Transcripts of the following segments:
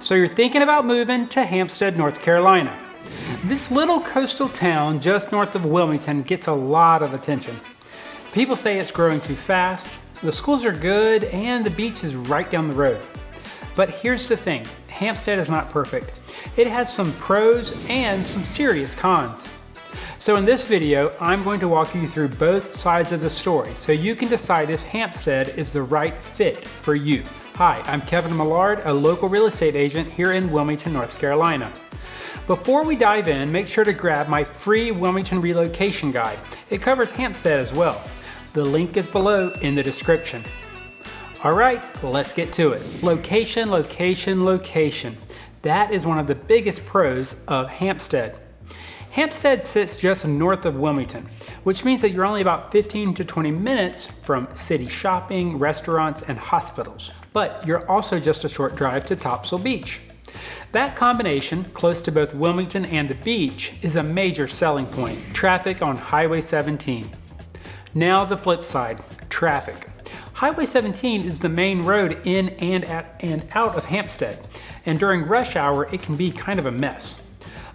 So you're thinking about moving to Hampstead, North Carolina. This little coastal town just north of Wilmington gets a lot of attention. People say it's growing too fast, the schools are good, and the beach is right down the road. But here's the thing, Hampstead is not perfect. It has some pros and some serious cons. So in this video, I'm going to walk you through both sides of the story so you can decide if Hampstead is the right fit for you. Hi, I'm Kevin Millard, a local real estate agent here in Wilmington, North Carolina. Before we dive in, make sure to grab my free Wilmington relocation guide. It covers Hampstead as well. The link is below in the description. All right, let's get to it. Location, location, location. That is one of the biggest pros of Hampstead. Hampstead sits just north of Wilmington, which means that you're only about 15 to 20 minutes from city shopping, restaurants, and hospitals. But you're also just a short drive to Topsail Beach. That combination, close to both Wilmington and the beach, is a major selling point. Traffic on Highway 17. Now the flip side, traffic. Highway 17 is the main road in and out of Hampstead, and during rush hour it can be kind of a mess.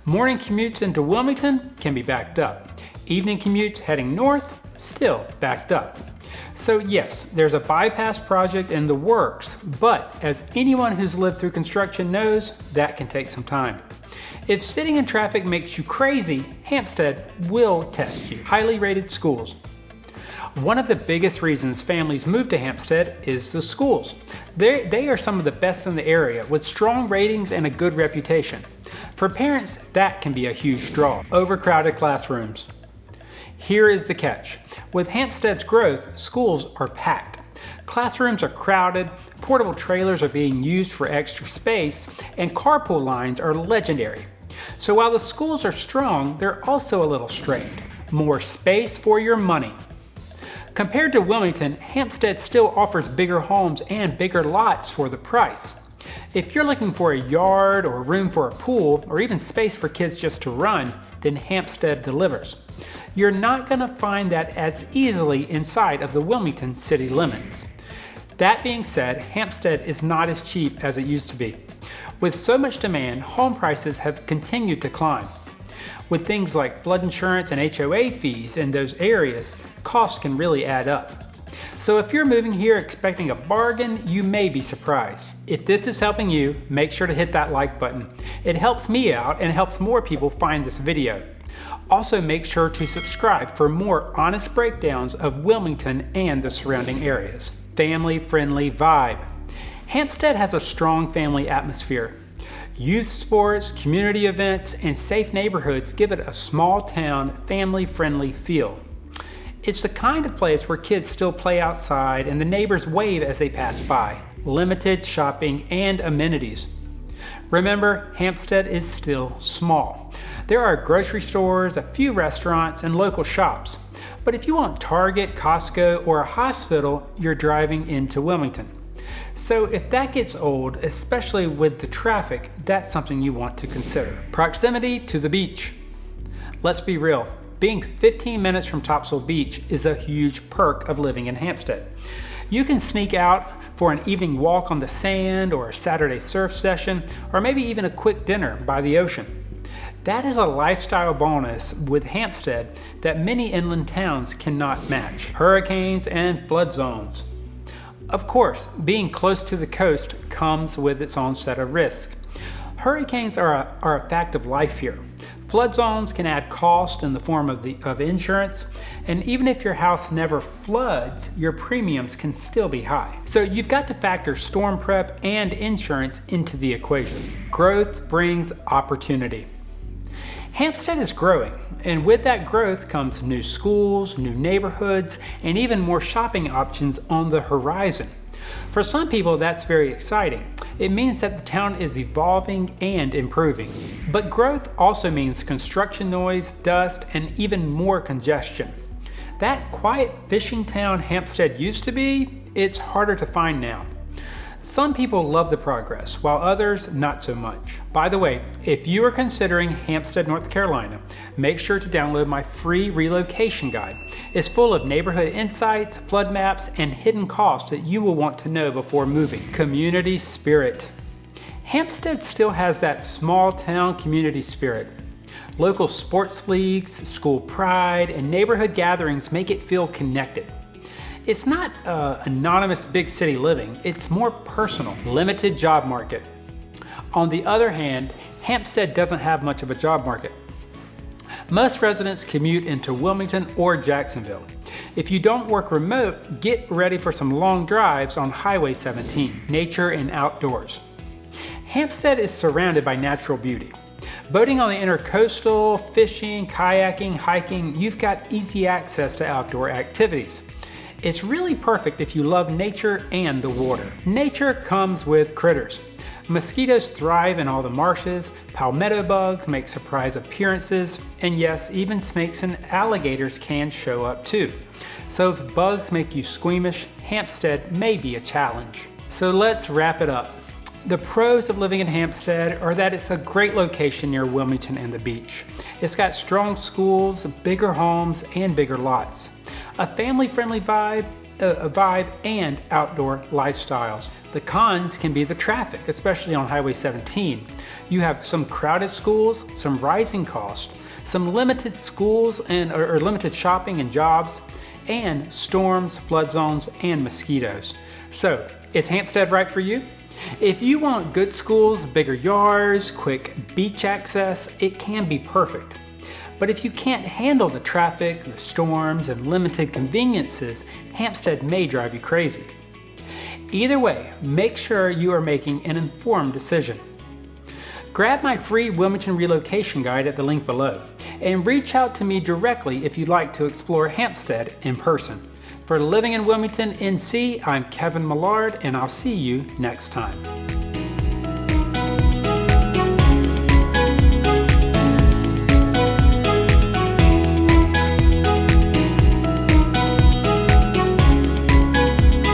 Morning commutes into Wilmington can be backed up. Evening commutes heading north, still backed up. So yes, there's a bypass project in the works, but as anyone who's lived through construction knows, that can take some time. If sitting in traffic makes you crazy, Hampstead will test you. Highly rated schools. One of the biggest reasons families move to Hampstead is the schools. They are some of the best in the area with strong ratings and a good reputation. For parents, that can be a huge draw. Overcrowded classrooms. Here is the catch. With Hampstead's growth, schools are packed. Classrooms are crowded, portable trailers are being used for extra space, and carpool lines are legendary. So while the schools are strong, they're also a little strained. More space for your money. Compared to Wilmington, Hampstead still offers bigger homes and bigger lots for the price. If you're looking for a yard or room for a pool, or even space for kids just to run, then Hampstead delivers. You're not going to find that as easily inside of the Wilmington city limits. That being said, Hampstead is not as cheap as it used to be. With so much demand, home prices have continued to climb. With things like flood insurance and HOA fees in those areas, costs can really add up. So if you're moving here expecting a bargain, you may be surprised. If this is helping you, make sure to hit that like button. It helps me out and helps more people find this video. Also make sure to subscribe for more honest breakdowns of Wilmington and the surrounding areas. Family-friendly vibe. Hampstead has a strong family atmosphere. Youth sports, community events, and safe neighborhoods give it a small town, family-friendly feel. It's the kind of place where kids still play outside and the neighbors wave as they pass by. Limited shopping and amenities. Remember, Hampstead is still small. There are grocery stores, a few restaurants, and local shops. But if you want Target, Costco, or a hospital, you're driving into Wilmington. So if that gets old, especially with the traffic, that's something you want to consider. Proximity to the beach. Let's be real, being 15 minutes from Topsail Beach is a huge perk of living in Hampstead. You can sneak out for an evening walk on the sand or a Saturday surf session, or maybe even a quick dinner by the ocean. That is a lifestyle bonus with Hampstead that many inland towns cannot match. Hurricanes and flood zones. Of course, being close to the coast comes with its own set of risks. Hurricanes are a fact of life here. Flood zones can add cost in the form of insurance, and even if your house never floods, your premiums can still be high. So you've got to factor storm prep and insurance into the equation. Growth brings opportunity. Hampstead is growing, and with that growth comes new schools, new neighborhoods, and even more shopping options on the horizon. For some people, that's very exciting. It means that the town is evolving and improving. But growth also means construction noise, dust, and even more congestion. That quiet fishing town Hampstead used to be, it's harder to find now. Some people love the progress, while others not so much. By the way, if you are considering Hampstead, North Carolina, make sure to download my free relocation guide. It's full of neighborhood insights, flood maps, and hidden costs that you will want to know before moving. Community spirit. Hampstead still has that small town community spirit. Local sports leagues, school pride, and neighborhood gatherings make it feel connected. It's not anonymous big city living, it's more personal, limited job market. On the other hand, Hampstead doesn't have much of a job market. Most residents commute into Wilmington or Jacksonville. If you don't work remote, get ready for some long drives on Highway 17, nature and outdoors. Hampstead is surrounded by natural beauty. Boating on the intercoastal, fishing, kayaking, hiking, you've got easy access to outdoor activities. It's really perfect if you love nature and the water. Nature comes with critters. Mosquitoes thrive in all the marshes, palmetto bugs make surprise appearances, and yes, even snakes and alligators can show up too. So if bugs make you squeamish, Hampstead may be a challenge. So let's wrap it up. The pros of living in Hampstead are that it's a great location near Wilmington and the beach. It's got strong schools, bigger homes, and bigger lots. A family-friendly vibe and outdoor lifestyles. The cons can be the traffic, especially on Highway 17. You have some crowded schools, some rising costs, some limited schools or limited shopping and jobs, and storms, flood zones, and mosquitoes. So, is Hampstead right for you? If you want good schools, bigger yards, quick beach access, it can be perfect. But if you can't handle the traffic, the storms, and limited conveniences, Hampstead may drive you crazy. Either way, make sure you are making an informed decision. Grab my free Wilmington relocation guide at the link below, and reach out to me directly if you'd like to explore Hampstead in person. For Living in Wilmington NC, I'm Kevin Millard, and I'll see you next time.